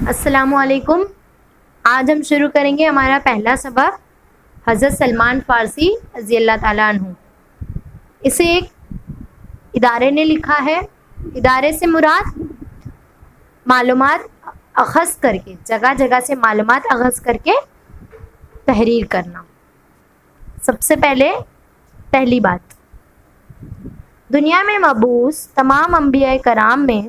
السلام علیکم۔ آج ہم شروع کریں گے ہمارا پہلا سبق حضرت سلمان فارسی رضی اللہ تعالیٰ عنہ۔ اسے ایک ادارے نے لکھا ہے۔ ادارے سے مراد معلومات اخذ کر کے، جگہ جگہ سے معلومات اخذ کر کے تحریر کرنا۔ سب سے پہلی بات، دنیا میں مبعوث تمام انبیاء کرام میں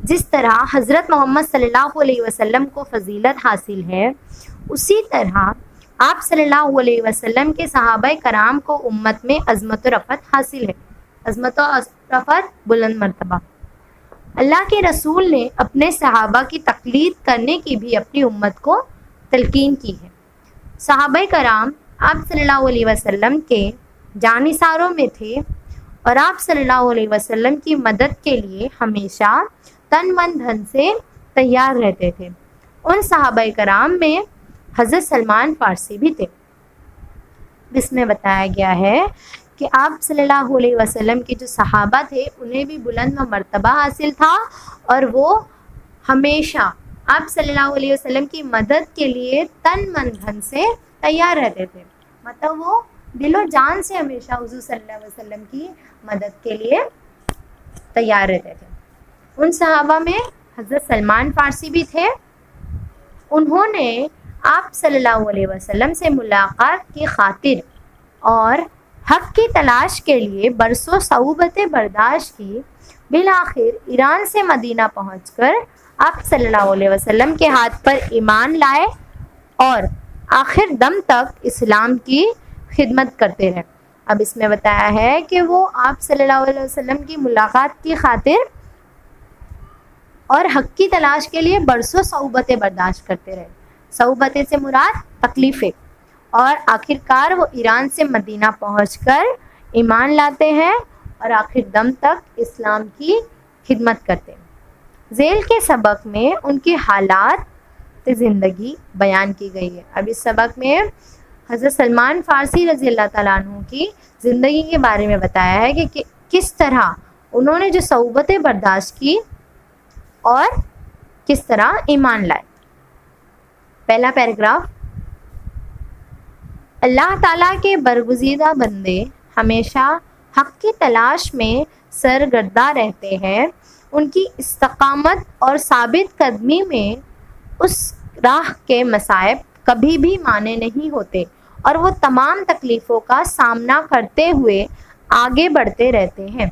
جس طرح حضرت محمد صلی اللہ علیہ وسلم کو فضیلت حاصل ہے، اسی طرح آپ صلی اللہ علیہ وسلم کے صحابہ کرام کو امت میں عظمت و رفعت حاصل ہے۔ عظمت و رفعت، بلند مرتبہ۔ اللہ کے رسول نے اپنے صحابہ کی تقلید کرنے کی بھی اپنی امت کو تلقین کی ہے۔ صحابہ کرام آپ صلی اللہ علیہ وسلم کے جانثاروں میں تھے اور آپ صلی اللہ علیہ وسلم کی مدد کے لیے ہمیشہ تن من دھن سے تیار رہتے تھے۔ ان صحابہ کرام میں حضرت سلمان فارسی بھی تھے۔ اس میں بتایا گیا ہے کہ آپ صلی اللہ علیہ وسلم کے جو صحابہ تھے انہیں بھی بلند و مرتبہ حاصل تھا اور وہ ہمیشہ آپ صلی اللہ علیہ وسلم کی مدد کے لیے تن من دھن سے تیار رہتے تھے۔ مطلب وہ دل و جان سے ہمیشہ حضور صلی اللہ علیہ وسلم کی مدد کے لیے تیار رہتے تھے۔ ان صحابہ میں حضرت سلمان فارسی بھی تھے۔ انہوں نے آپ صلی اللہ علیہ وسلم سے ملاقات کی خاطر اور حق کی تلاش کے لیے برسوں صعوبتیں برداشت کی۔ بالآخر ایران سے مدینہ پہنچ کر آپ صلی اللہ علیہ وسلم کے ہاتھ پر ایمان لائے اور آخر دم تک اسلام کی خدمت کرتے رہے۔ اب اس میں بتایا ہے کہ وہ آپ صلی اللہ علیہ وسلم کی ملاقات کی خاطر اور حق کی تلاش کے لیے برسوں صعوبتیں برداشت کرتے رہے۔ صعوبتیں سے مراد تکلیفیں، اور آخرکار وہ ایران سے مدینہ پہنچ کر ایمان لاتے ہیں اور آخر دم تک اسلام کی خدمت کرتے ہیں۔ ذیل کے سبق میں ان کی حالات زندگی بیان کی گئی ہے۔ اب اس سبق میں حضرت سلمان فارسی رضی اللہ تعالیٰ عنہ کی زندگی کے بارے میں بتایا ہے کہ کس طرح انہوں نے جو صعوبتیں برداشت کی اور کس طرح ایمان لائے۔ پہلا پیراگراف، اللہ تعالیٰ کے برگزیدہ بندے ہمیشہ حق کی تلاش میں سرگرداں رہتے ہیں۔ ان کی استقامت اور ثابت قدمی میں اس راہ کے مصائب کبھی بھی مانے نہیں ہوتے اور وہ تمام تکلیفوں کا سامنا کرتے ہوئے آگے بڑھتے رہتے ہیں۔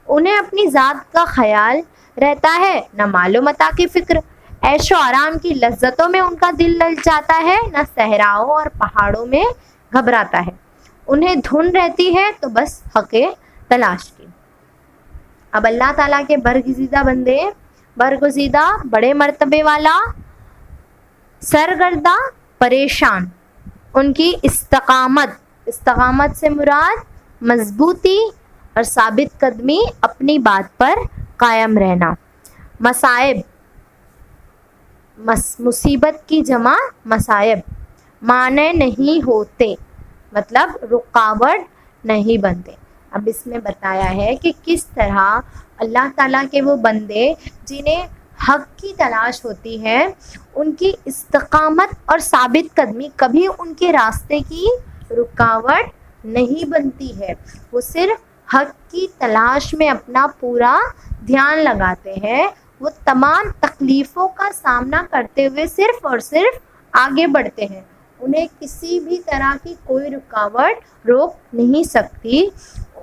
انہیں اپنی ذات کا خیال رہتا ہے، نہ مال و متاع کی فکر۔ عیش و آرام کی لذتوں میں ان کا دل للچاتا ہے، نہ صحراؤں اور پہاڑوں میں گھبراتا ہے۔ انہیں دھن رہتی ہے تو بس حق تلاش کی۔ اب اللہ تعالیٰ کے برگزیدہ بندے، برگزیدہ بڑے مرتبے والا، سرگرداں، پریشان، ان کی استقامت سے مراد مضبوطی اور ثابت قدمی، اپنی بات پر قائم رہنا۔ مصائب، مصیبت کی جمع مصائب، معنی نہیں ہوتے، مطلب رکاوٹ نہیں بنتے۔ اب اس میں بتایا ہے کہ کس طرح اللہ تعالیٰ کے وہ بندے جنہیں حق کی تلاش ہوتی ہے، ان کی استقامت اور ثابت قدمی کبھی ان کے راستے کی رکاوٹ نہیں بنتی ہے۔ وہ صرف حق کی تلاش میں اپنا پورا دھیان لگاتے ہیں۔ وہ تمام تکلیفوں کا سامنا کرتے ہوئے صرف اور صرف آگے بڑھتے ہیں۔ انہیں کسی بھی طرح کی کوئی رکاوٹ روک نہیں سکتی۔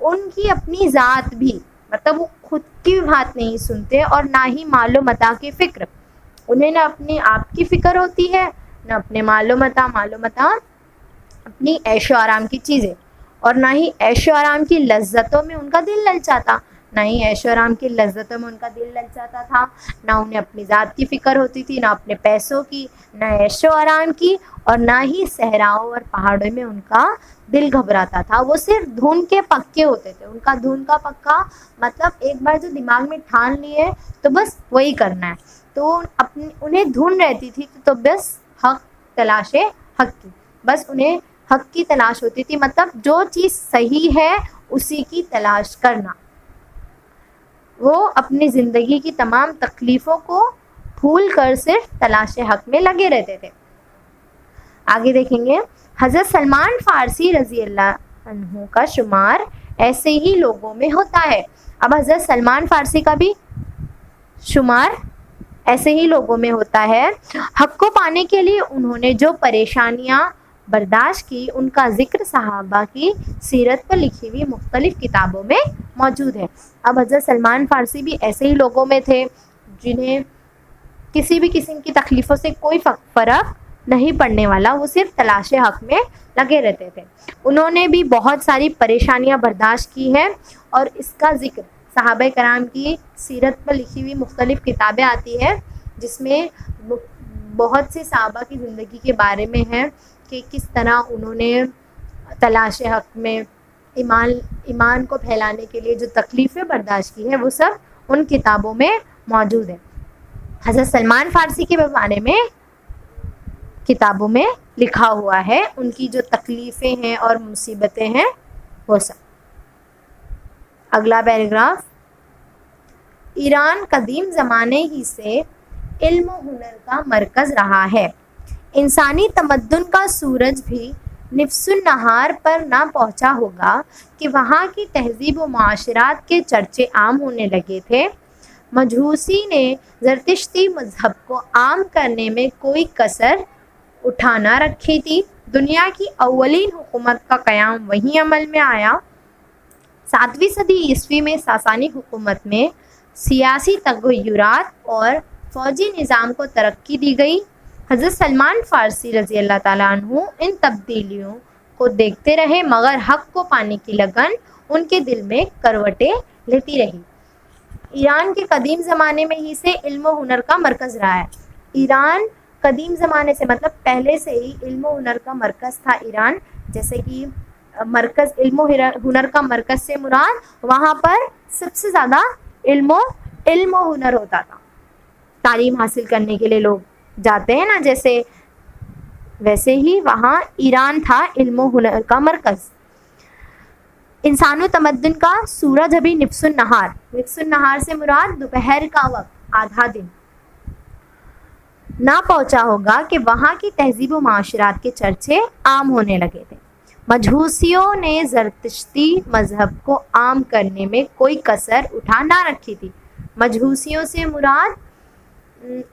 ان کی اپنی ذات بھی، مطلب وہ خود کی بات نہیں سنتے اور نہ ہی مال و متاع کی فکر۔ انہیں نہ اپنے آپ کی فکر ہوتی ہے، نہ اپنے مال و متاع اپنی عیش و آرام کی چیزیں، اور نہ ہی عیش و آرام کی لذتوں میں ان کا دل للچاتا، نہ ہی عیش و آرام کی لذتوں میں ان کا دل للچاتا تھا، نہ انہیں اپنی ذات کی فکر ہوتی تھی، نہ اپنے پیسوں کی، نہ عیش و آرام کی، اور نہ ہی صحراؤں اور پہاڑوں میں ان کا دل گھبراتا تھا۔ وہ صرف دھن کے پکے ہوتے تھے۔ ان کا دھن کا پکا مطلب ایک بار جو دماغ میں ٹھان لیے تو بس وہی کرنا ہے، تو انہیں دھن رہتی تھی تو بس حق تلاش حق کی، بس انہیں حق کی تلاش ہوتی تھی، مطلب جو چیز صحیح ہے اسی کی تلاش کرنا۔ وہ اپنی زندگی کی تمام تکلیفوں کو بھول کر صرف تلاش حق میں لگے رہتے تھے۔ آگے دیکھیں گے، حضرت سلمان فارسی رضی اللہ عنہ کا شمار ایسے ہی لوگوں میں ہوتا ہے۔ اب حضرت سلمان فارسی کا بھی شمار ایسے ہی لوگوں میں ہوتا ہے۔ حق کو پانے کے لیے انہوں نے جو پریشانیاں برداشت کی، ان کا ذکر صحابہ کی سیرت پر لکھی ہوئی مختلف کتابوں میں موجود ہے۔ اب حضرت سلمان فارسی بھی ایسے ہی لوگوں میں تھے جنہیں کسی بھی قسم کی تکلیفوں سے کوئی فرق نہیں پڑنے والا، وہ صرف تلاش حق میں لگے رہتے تھے۔ انہوں نے بھی بہت ساری پریشانیاں برداشت کی ہیں، اور اس کا ذکر صحابہ کرام کی سیرت پر لکھی ہوئی مختلف کتابیں آتی ہیں، جس میں بہت سے صحابہ کی زندگی کے بارے میں ہے کہ کس طرح انہوں نے تلاش حق میں ایمان کو پھیلانے کے لیے جو تکلیفیں برداشت کی ہیں، وہ سب ان کتابوں میں موجود ہے۔ حضرت سلمان فارسی کے بارے میں کتابوں میں لکھا ہوا ہے، ان کی جو تکلیفیں ہیں اور مصیبتیں ہیں وہ سب۔ اگلا پیراگراف، ایران قدیم زمانے ہی سے علم و ہنر کا مرکز رہا ہے۔ انسانی تمدن کا سورج بھی نفس النہار پر نہ پہنچا ہوگا کہ وہاں کی تہذیب و معاشرات کے چرچے عام ہونے لگے تھے۔ مجوسی نے زرتشتی مذہب کو عام کرنے میں کوئی کسر اٹھا نہ رکھی تھی۔ دنیا کی اولین حکومت کا قیام وہیں عمل میں آیا۔ 7ویں صدی عیسوی میں ساسانی حکومت میں سیاسی تغیرات اور فوجی نظام کو ترقی دی گئی۔ حضرت سلمان فارسی رضی اللہ تعالیٰ عنہ ان تبدیلیوں کو دیکھتے رہے، مگر حق کو پانے کی لگن ان کے دل میں کروٹیں لیتی رہی۔ ایران کے قدیم زمانے میں ہی سے علم و ہنر کا مرکز رہا ہے۔ ایران قدیم زمانے سے مطلب پہلے سے ہی علم و ہنر کا مرکز تھا ایران، جیسے کہ مرکز علم و ہنر کا مرکز سے مراد وہاں پر سب سے زیادہ علم و ہنر ہوتا تھا۔ تعلیم حاصل کرنے کے لیے لوگ جاتے ہیں نا، جیسے ویسے ہی وہاں ایران تھا علم و ہنر کا مرکز۔ انسان و تمدن کا سورج ابھی نفس النہار سے مراد دوپہر کا وقت، آدھا دن نہ پہنچا ہوگا کہ وہاں کی تہذیب و معاشرات کے چرچے عام ہونے لگے تھے۔ مجوسیوں نے زرتشتی مذہب کو عام کرنے میں کوئی کسر اٹھا نہ رکھی تھی۔ مجوسیوں سے مراد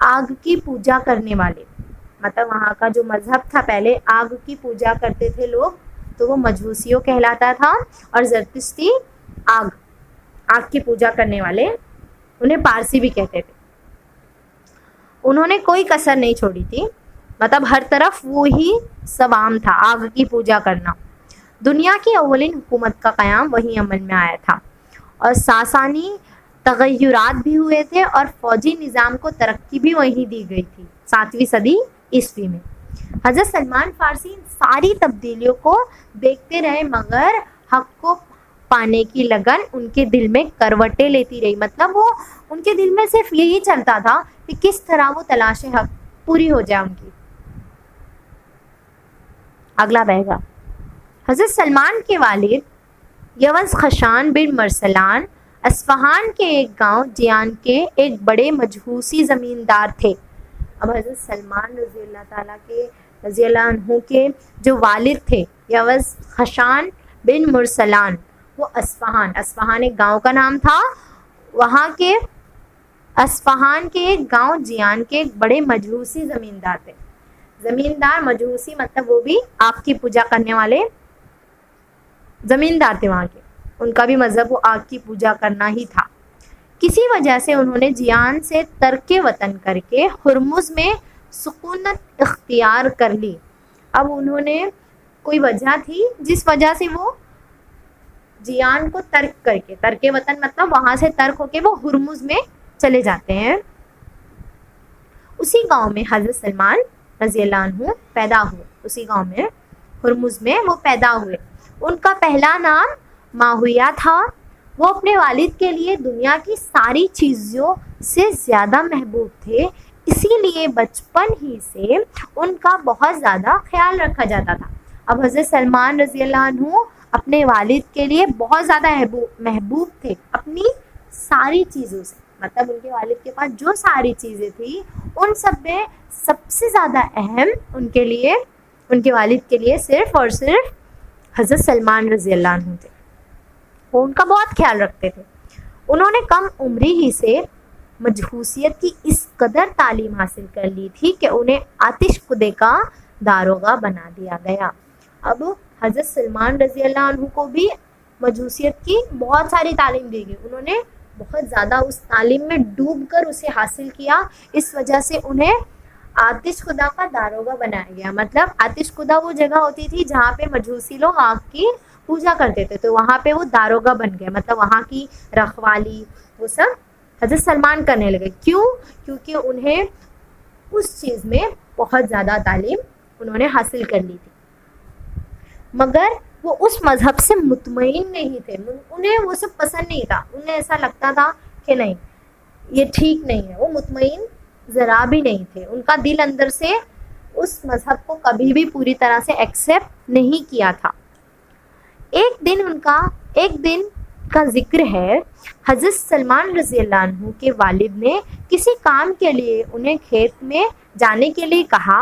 آگ کی پوجا کرنے والے، مطلب وہاں کا جو مذہب تھا، پہلے آگ کی پوجا کرتے تھے لوگ، تو وہ مجوسیوں کہلاتا تھا، اور زرتشتی آگ کی پوجا کرنے والے انہیں پارسی بھی کہتے تھے۔ انہوں نے کوئی کسر نہیں چھوڑی تھی، مطلب ہر طرف وہی سب عام تھا، آگ کی پوجا کرنا۔ دنیا کی اولین حکومت کا قیام وہیں عمل میں آیا تھا، اور ساسانی تغیرات بھی ہوئے تھے، اور فوجی نظام کو ترقی بھی وہیں دی گئی تھی 7ویں صدی عیسوی میں۔ حضرت سلمان فارسی ان ساری تبدیلیوں کو دیکھتے رہے، مگر حق کو پانے کی لگن ان کے دل میں کروٹیں لیتی رہی، مطلب وہ ان کے دل میں صرف یہی چلتا تھا کہ کس طرح وہ تلاش حق پوری ہو جائے ان کی۔ اگلا بہگا، حضرت سلمان کے والد یونس خشان بن مرسلان اصفہان کے ایک گاؤں جیان کے ایک بڑے مجوسی زمیندار تھے۔ اب حضرت سلمان رضی اللہ عنہ کے جو والد تھے یونس خشان بن مرسلان، وہ اصفہان ایک گاؤں کا نام تھا، وہاں کے اصفہان کے ایک گاؤں جیان کے ایک بڑے مجوسی زمیندار تھے۔ زمیندار مجوسی مطلب وہ بھی آگ کی پوجا کرنے والے زمیندار تھے وہاں کے، ان کا بھی مذہب وہ آگ کی پوجا کرنا ہی تھا۔ کسی وجہ سے انہوں نے جیان سے ترک وطن کر کے ہرمز میں سکونت اختیار کر لی۔ اب انہوں نے کوئی وجہ تھی جس وجہ سے وہ جیان کو ترک وطن مطلب وہاں سے ترک ہو کے وہ ہرمز میں چلے جاتے ہیں۔ اسی گاؤں میں حضرت سلمان رضی اللہ عنہ پیدا ہوئے، اسی گاؤں میں ہرمز میں وہ پیدا ہوئے۔ ان کا پہلا نام ماہویہ تھا۔ وہ اپنے والد کے لیے دنیا کی ساری چیزوں سے زیادہ محبوب تھے، اسی لیے بچپن ہی سے ان کا بہت زیادہ خیال رکھا جاتا تھا۔ اب حضرت سلمان رضی اللہ عنہ اپنے والد کے لیے بہت زیادہ محبوب تھے اپنی ساری چیزوں سے، مطلب ان کے والد کے پاس جو ساری چیزیں تھیں ان سب میں سب سے زیادہ اہم ان کے والد کے لیے صرف اور صرف حضرت سلمان رضی اللہ عنہ تھے. وہ ان کا بہت خیال رکھتے تھے. انہوں نے کم عمری ہی سے مجہوسیت کی اس قدر تعلیم حاصل کر لی تھی کہ انہیں آتش کدے کا داروغہ بنا دیا گیا. اب حضرت سلمان رضی اللہ عنہ کو بھی مجوسیت کی بہت ساری تعلیم دی گئی. انہوں نے بہت زیادہ اس تعلیم میں ڈوب کر اسے حاصل کیا. اس وجہ سے انہیں آتش خدا کا داروغہ بنایا گیا. مطلب آتش خدا وہ جگہ ہوتی تھی جہاں پہ مجوسی لوگ آگ کی پوجا کرتے تھے, تو وہاں پہ وہ داروغہ بن گئے. مطلب وہاں کی رکھوالی وہ سب حضرت سلمان کرنے لگے. کیوں؟ کیونکہ انہیں اس چیز میں بہت زیادہ تعلیم انہوں نے حاصل کر لی تھی. مگر وہ اس مذہب سے مطمئن نہیں تھے. انہیں وہ سب پسند نہیں تھا. انہیں ایسا لگتا تھا کہ نہیں یہ ٹھیک نہیں ہے. وہ مطمئن ذرا بھی نہیں تھے. ان کا دل اندر سے اس مذہب کو کبھی بھی پوری طرح سے ایکسیپٹ نہیں کیا تھا. ایک دن کا ذکر ہے, حضرت سلمان رضی اللہ عنہ کے والد نے کسی کام کے لیے انہیں کھیت میں جانے کے لیے کہا.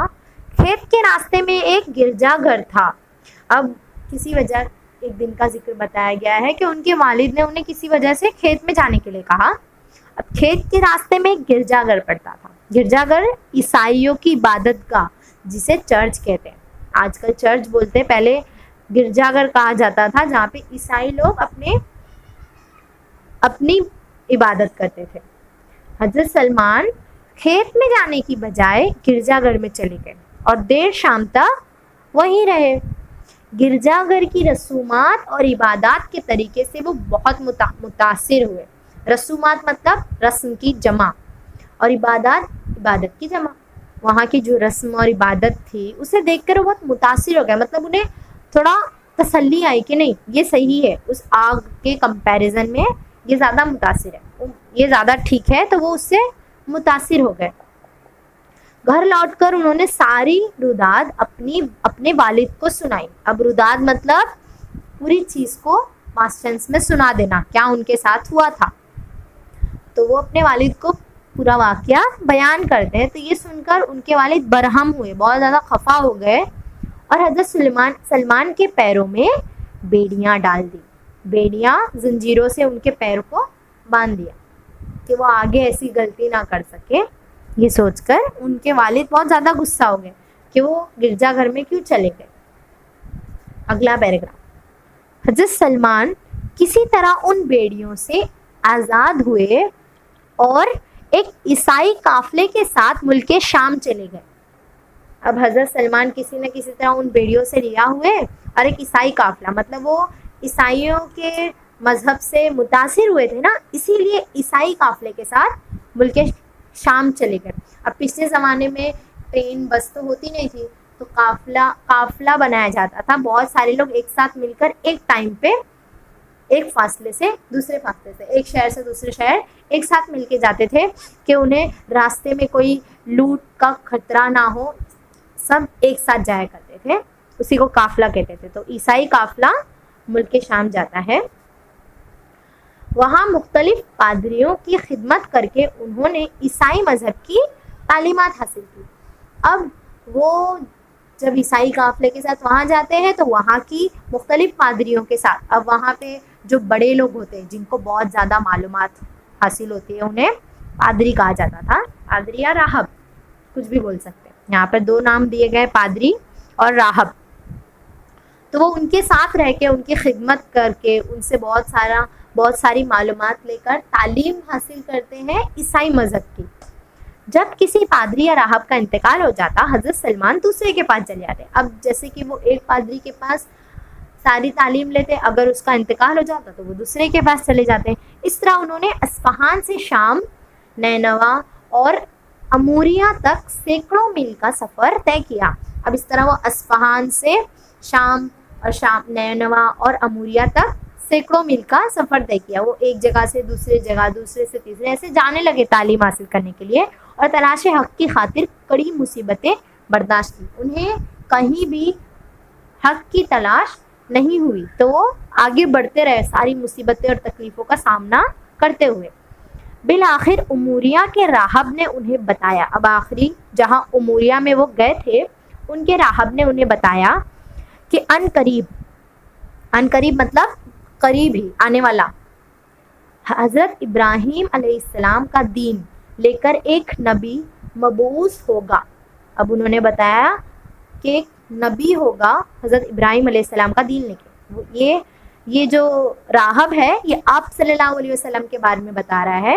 کھیت کے راستے میں ایک گرجا گھر تھا. اب کسی وجہ ایک دن کا ذکر بتایا گیا ہے کہ ان کے والد نے انہیں کسی وجہ سے کھیت میں جانے کے لیے کہا. اب کھیت کے راستے میں ایک گرجا گھر پڑتا تھا. گرجا گھر عیسائیوں کی عبادت گاہ جسے چرچ کہتے ہیں. آج کل چرچ بولتے ہیں, پہلے گرجا گھر کہا جاتا تھا جہاں پہ عیسائی لوگ اپنی عبادت کرتے تھے. حضرت سلمان کھیت میں جانے کی بجائے گرجا گھر میں چلے گئے اور دیر شام تک وہیں رہے. گرجا گھر کی رسومات اور عبادات کے طریقے سے وہ بہت متاثر ہوئے. رسومات مطلب رسم کی جمع اور عبادت کی جمع. وہاں کی جو رسم اور عبادت تھی اسے دیکھ کر وہ بہت متاثر ہو گئے. مطلب انہیں تھوڑا تسلی آئی کہ نہیں یہ صحیح ہے, اس آگ کے کمپیریزن میں یہ زیادہ متاثر ہے, یہ زیادہ ٹھیک ہے. تو وہ اس سے متاثر ہو گئے. گھر لوٹ کر انہوں نے ساری روداد اپنے والد کو سنائی. اب روداد مطلب پوری چیز کو ماسٹرز میں سنا دینا, کیا ان کے ساتھ ہوا تھا. تو وہ اپنے والد کو پورا واقعہ بیان کرتے ہیں. تو یہ سن کر ان کے والد برہم ہوئے, بہت زیادہ خفا ہو گئے اور حضرت سلمان کے پیروں میں بیڑیاں ڈال دی. بیڑیاں زنجیروں سے ان کے پیر کو باندھ دیا کہ وہ آگے ایسی غلطی نہ کر سکے. یہ سوچ کر ان کے والد بہت زیادہ غصہ ہو گئے کہ وہ گرجا گھر میں کیوں چلے گئے. اگلا پیراگراف. حضرت سلمان کسی طرح ان بیڑیوں سے آزاد ہوئے اور ایک عیسائی قافلے کے ساتھ ملک شام چلے گئے. اب حضرت سلمان کسی نہ کسی طرح ان بیڑیوں سے رہا ہوئے اور ایک عیسائی قافلہ, مطلب وہ عیسائیوں کے مذہب سے متاثر ہوئے تھے نا, اسی لیے عیسائی قافلے کے ساتھ ملک شام چلے گئے. اب پچھلے زمانے میں ٹرین بس تو ہوتی نہیں تھی, تو قافلہ بنایا جاتا تھا. بہت سارے لوگ ایک ساتھ مل کر ایک ٹائم پہ ایک فاصلے سے دوسرے فاصلے سے, ایک شہر سے دوسرے شہر ایک ساتھ مل کے جاتے تھے کہ انہیں راستے میں کوئی لوٹ کا خطرہ نہ ہو. سب ایک ساتھ جایا کرتے تھے, اسی کو قافلہ کہتے تھے. تو عیسائی قافلہ ملک شام جاتا ہے. وہاں مختلف پادریوں کی خدمت کر کے انہوں نے عیسائی مذہب کی تعلیمات حاصل کی. اب وہ جب عیسائی قافلے کے ساتھ وہاں جاتے ہیں تو وہاں کی مختلف پادریوں کے ساتھ, اب وہاں پہ جو بڑے لوگ ہوتے ہیں جن کو بہت زیادہ معلومات حاصل ہوتی ہے انہیں پادری کہا جاتا تھا. پادری یا راہب کچھ بھی بول سکتے ہیں. یہاں پر دو نام دیے گئے, پادری اور راہب. تو وہ ان کے ساتھ رہ کے ان کی خدمت کر کے ان سے بہت ساری معلومات لے کر تعلیم حاصل کرتے ہیں عیسائی مذہب کی. جب کسی پادری یا راہب کا انتقال ہو جاتا حضرت سلمان دوسرے کے پاس چلے جاتے. اب جیسے کہ وہ ایک پادری کے پاس ساری تعلیم لیتے, اگر اس کا انتقال ہو جاتا تو وہ دوسرے کے پاس چلے جاتے. اس طرح انہوں نے اصفہان سے شام, نینوا اور اموریہ تک سینکڑوں میل کا سفر طے کیا. اب اس طرح وہ اصفہان سے شام نینوا اور اموریہ تک سینکڑوں میل کا سفر طے کیا. وہ ایک جگہ سے دوسرے جگہ, دوسرے سے تیسرے ایسے جانے لگے تعلیم حاصل کرنے کے لیے, اور تلاش حق کی خاطر کڑی مصیبتیں برداشت کی. انہیں کہیں بھی حق کی تلاش نہیں ہوئی تو وہ آگے بڑھتے رہے ساری مصیبتیں اور تکلیفوں کا سامنا کرتے ہوئے. بالآخر اموریہ کے راہب نے انہیں بتایا، اب آخری جہاں اموریہ میں وہ گئے تھے ان کے راہب نے انہیں بتایا کہ ان قریب مطلب قریب ہی آنے والا حضرت ابراہیم علیہ السلام کا دین لے کر ایک نبی مبعوث ہوگا۔ اب انہوں نے بتایا کہ ایک نبی ہوگا حضرت ابراہیم علیہ السلام کا دین لے کے۔ یہ جو راہب ہے یہ آپ صلی اللہ علیہ وسلم کے بارے میں بتا رہا ہے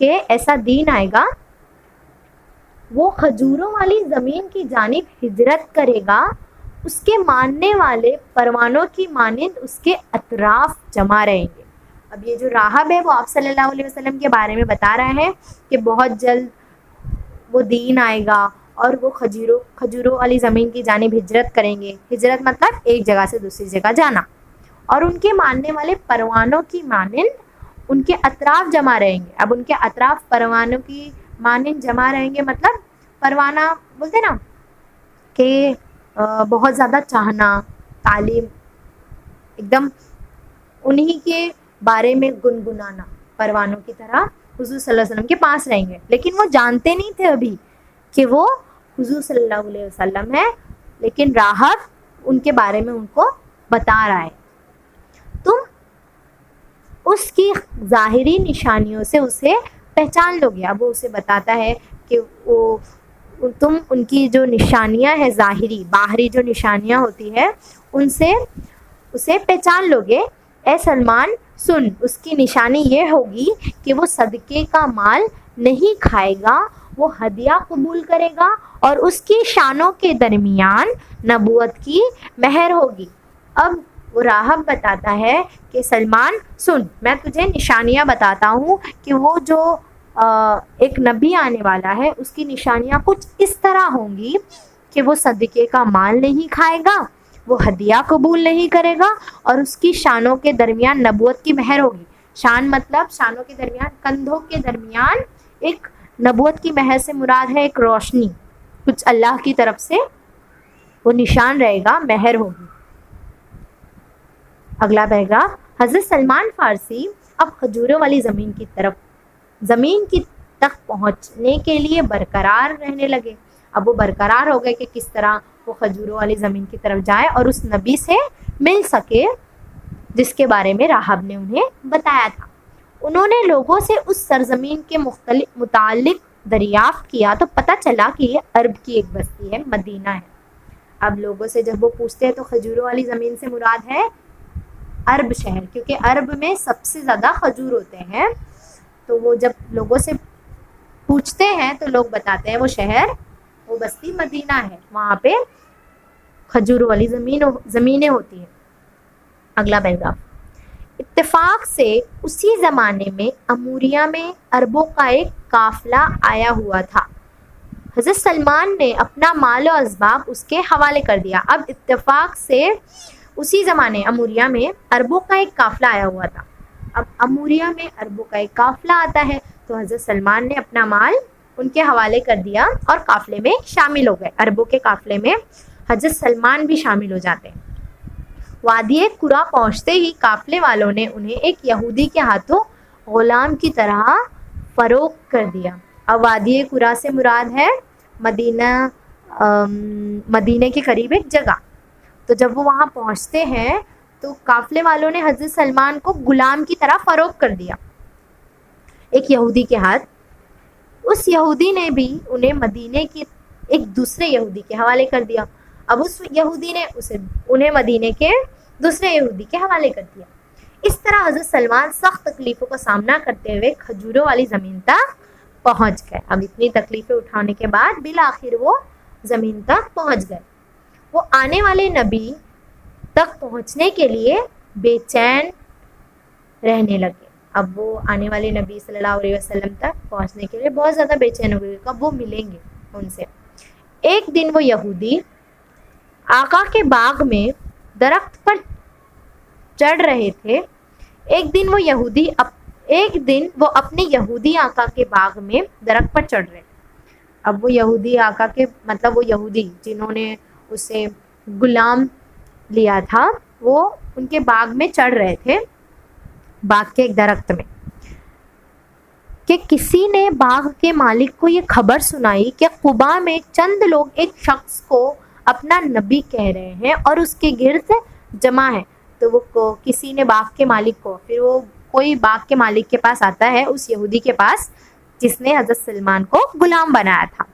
کہ ایسا دین آئے گا، وہ کھجوروں والی زمین کی جانب ہجرت کرے گا، اس کے ماننے والے پروانوں کی مانند اس کے اطراف جمع رہیں گے۔ اب یہ جو راہب ہے وہ آپ صلی اللہ علیہ وسلم کے بارے میں بتا رہا ہے کہ بہت جلد وہ دین آئے گا اور وہ کھجوروں والی زمین کی جانب ہجرت کریں گے۔ ہجرت مطلب ایک جگہ سے دوسری جگہ جانا، اور ان کے ماننے والے پروانوں کی مانند ان کے اطراف جمع رہیں گے۔ اب ان کے اطراف پروانوں کی مانند جمع رہیں گے مطلب پروانہ بولتے نا کہ بہت زیادہ چاہنا، تعلیم، ایک دم انہی کے بارے میں گنگنانا، پروانوں کی طرح حضور صلی اللہ علیہ وسلم کے پاس رہیں گے۔ لیکن وہ جانتے نہیں تھے ابھی کہ وہ حضور صلی اللہ علیہ وسلم ہے، لیکن راہب ان کے بارے میں ان کو بتا رہا ہے۔ تم اس کی ظاہری نشانیوں سے اسے پہچان لو گے۔ اب وہ اسے بتاتا ہے کہ تم ان کی جو نشانیاں ہیں ظاہری باہری جو نشانیاں ہوتی ہے ان سے اسے پہچان لو گے۔ اے سلمان سن، اس کی نشانی یہ ہوگی کہ وہ صدقے کا مال نہیں کھائے گا، وہ ہدیہ قبول کرے گا، اور اس کی شانوں کے درمیان نبوت کی مہر ہوگی۔ اب وہ راہب بتاتا ہے کہ سلمان سن، میں تجھے نشانیاں بتاتا ہوں کہ وہ جو ایک نبی آنے والا ہے اس کی نشانیاں کچھ اس طرح ہوں گی کہ وہ صدقے کا مال نہیں کھائے گا، وہ ہدیہ قبول نہیں کرے گا، اور اس کی شانوں کے درمیان نبوت کی مہر ہوگی۔ شان مطلب شانوں کے درمیان، کندھوں کے درمیان ایک نبوت کی مہر سے مراد ہے ایک روشنی، کچھ اللہ کی طرف سے وہ نشان رہے گا، مہر ہوگی۔ اگلا پیغام، حضرت سلمان فارسی اب کھجوروں والی زمین کی تک پہنچنے کے لیے برقرار رہنے لگے۔ اب وہ برقرار ہو گئے کہ کس طرح وہ کھجوروں والی زمین کی طرف جائے اور اس نبی سے مل سکے جس کے بارے میں راہب نے انہیں بتایا تھا۔ انہوں نے لوگوں سے اس سرزمین کے متعلق دریافت کیا تو پتہ چلا کہ یہ عرب کی ایک بستی ہے، مدینہ ہے۔ اب لوگوں سے جب وہ پوچھتے ہیں تو کھجوروں والی زمین سے مراد ہے عرب شہر، کیونکہ عرب میں سب سے زیادہ کھجور ہوتے ہیں۔ تو وہ جب لوگوں سے پوچھتے ہیں تو لوگ بتاتے ہیں وہ شہر، وہ بستی مدینہ ہے، وہاں پہ کھجوروں والی زمینیں ہوتی ہیں۔ اگلا پیغام، اتفاق سے اسی زمانے میں اموریہ میں عربوں کا ایک قافلہ آیا ہوا تھا۔ حضرت سلمان نے اپنا مال و اسباب اس کے حوالے کر دیا۔ اب اتفاق سے اسی زمانے اموریہ میں عربوں کا ایک قافلہ آیا ہوا تھا۔ اب اموریہ میں عربوں کا ایک قافلہ آتا ہے تو حضرت سلمان نے اپنا مال ان کے حوالے کر دیا اور قافلے میں شامل ہو گئے۔ عربوں کے قافلے میں حضرت سلمان بھی شامل ہو جاتے ہیں۔ وادی قرا پہنچتے ہی قافلے والوں نے انہیں ایک یہودی کے ہاتھوں غلام کی طرح فروخت کر دیا۔ اب وادی قرا سے مراد ہے مدینے کے قریب ایک جگہ۔ تو جب وہ وہاں پہنچتے ہیں تو قافلے والوں نے حضرت سلمان کو غلام کی طرح فروخت کر دیا ایک یہودی کے ہاتھ۔ اس یہودی نے بھی انہیں مدینے کے ایک دوسرے یہودی کے حوالے کر دیا۔ اب اس یہودی نے انہیں مدینے کے دوسرے یہودی کے حوالے کر دیا۔ اس طرح حضرت سلمان سخت تکلیفوں کا سامنا کرتے ہوئے کھجوروں والی زمین تک پہنچ گئے۔ اب اتنی تکلیفیں اٹھانے کے بعد بالآخر وہ زمین تک پہنچ گئے۔ وہ آنے والے نبی تک پہنچنے کے لیے بے چین رہنے لگے۔ اب وہ آنے والے نبی صلی اللہ علیہ وسلم تک پہنچنے کے لیے بہت زیادہ بے چین ہو گئے، کب وہ ملیں گے ان سے۔ ایک دن وہ یہودی آقا کے باغ میں درخت پر چڑھ رہے تھے۔ ایک دن وہ اپنے یہودی آقا کے باغ میں درخت پر چڑھ رہے تھے۔ اب وہ یہودی آقا کے مطلب وہ یہودی جنہوں نے اسے غلام لیا تھا وہ ان کے باغ میں چڑھ رہے تھے، باغ کے ایک درخت میں۔ کہ کسی نے باغ کے مالک کو یہ خبر سنائی کہ قبا میں چند لوگ ایک شخص کو اپنا نبی کہہ رہے ہیں اور اس کے گرد جمع ہے. تو وہ کسی نے باغ کے مالک کو، پھر وہ کوئی باغ کے مالک کے پاس آتا ہے، اس یہودی کے پاس جس نے حضرت سلمان کو غلام بنایا تھا،